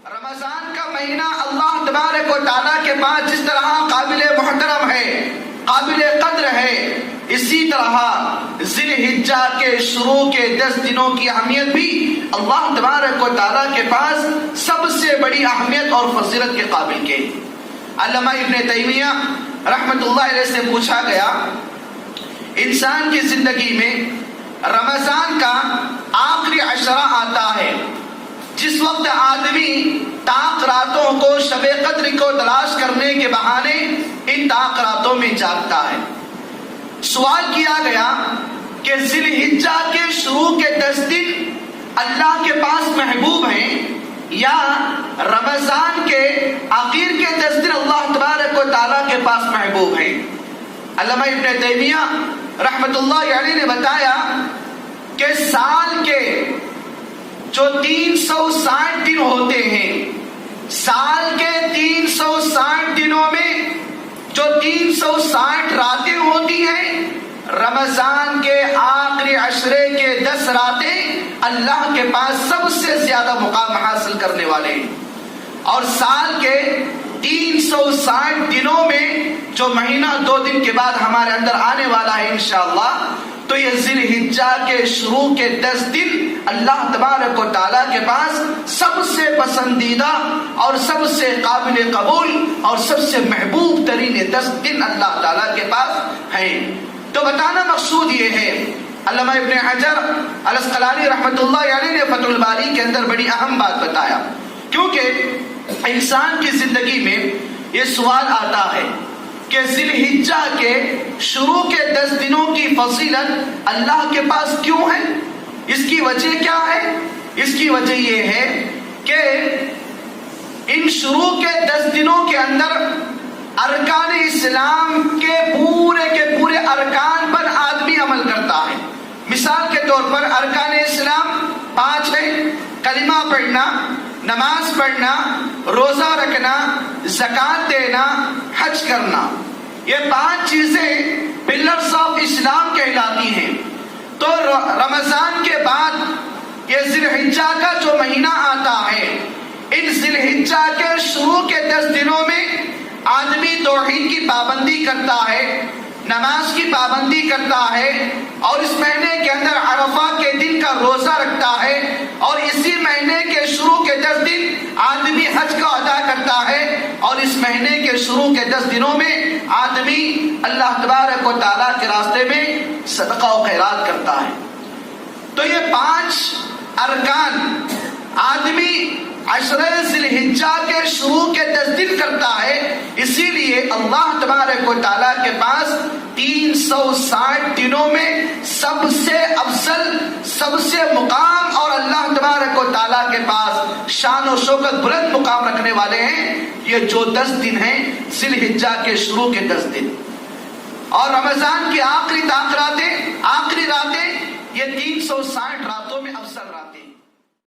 رمضان کا مہینہ اللہ تبارک و تعالیٰ کے پاس جس طرح قابل محترم ہے، قابل قدر ہے، اسی طرح ذی الحجہ کے شروع کے 10 دنوں کی اہمیت بھی اللہ تبارک و تعالیٰ کے پاس سب سے بڑی اہمیت اور فضیلت کے قابل کے۔ علامہ ابن تیمیہ رحمت اللہ علیہ سے پوچھا گیا، انسان کی زندگی میں رمضان کا آخری عشرہ آتا ہے، جس وقت آدمی طاق راتوں کو شب قدر کو تلاش کرنے کے بہانے ان طاق راتوں میں جاگتا ہے۔ سوال کیا گیا کہ ذی الحجہ کے شروع کے 10 دن اللہ کے پاس محبوب ہیں یا رمضان کے آخر کے 10 دن اللہ تبارک و تعالیٰ کے پاس محبوب ہیں؟ علامہ ابن تیمیہ رحمت اللہ علیہ نے بتایا کہ سال کے جو 360 دن ہوتے ہیں، سال کے 360 دنوں میں جو 360 راتیں ہوتی ہیں، رمضان کے آخری عشرے کے 10 راتیں اللہ کے پاس سب سے زیادہ مقام حاصل کرنے والے ہیں۔ اور سال کے 360 دنوں میں جو مہینہ 2 دن کے بعد ہمارے اندر آنے والا ہے انشاءاللہ، تو یہ ذی الحجہ کے شروع کے 10 دن اللہ تبارک و تعالیٰ کے پاس سب سے پسندیدہ اور سب سے قابل قبول اور سب سے محبوب ترین 10 دن اللہ تعالیٰ کے پاس ہیں۔ تو بتانا مقصود یہ ہے، علامہ ابن حجر الاسقلانی رحمت اللہ علیہ نے فتح الباری کے اندر بڑی اہم بات بتایا، کیونکہ انسان کی زندگی میں یہ سوال آتا ہے کہ ذی الحجہ کے شروع کے 10 دنوں کی فضیلت اللہ کے پاس کیوں ہے؟ اس کی وجہ کیا ہے؟ اس کی وجہ یہ ہے کہ ان شروع کے 10 دنوں کے اندر ارکان اسلام کے پورے ارکان پر آدمی عمل کرتا ہے۔ مثال کے طور پر ارکان اسلام 5 ہیں: کلمہ پڑھنا، نماز پڑھنا، روزہ رکھنا، زکوٰۃ دینا، حج کرنا۔ یہ 5 چیزیں پلرز آف اسلام کہلاتی ہیں۔ تو رمضان کے بعد یہ ذی الحجہ کا جو مہینہ آتا ہے، ان ذی الحجہ کے شروع کے 10 دنوں میں آدمی توحید کی پابندی کرتا ہے، نماز کی پابندی کرتا ہے، اور اس مہینے کے اندر عرفہ کے دن کا روزہ رکھتا ہے، اور اسی مہینے کے شروع کے 10 دن آدمی حج کا ادا کرتا ہے، اور اس مہینے کے شروع کے 10 دنوں میں آدمی اللہ تبارک و تعالیٰ کے راستے میں صدقہ و خیرات کرتا ہے۔ تو یہ 5 ارکان آدمی عشرہ ذی الحجہ کے شروع کے 10 دن کرتا ہے، اسی لیے اللہ تبارک و تعالیٰ کے پاس 360 دنوں میں سب سے افضل، سب سے مقام اور اللہ تبارک و تعالیٰ کے پاس شان و شوکت بلند مقام رکھنے والے ہیں یہ جو 10 دن ہیں، ذی الحجہ کے شروع کے 10 دن، اور رمضان کی آخری راتیں یہ 360 راتوں میں افضل راتیں۔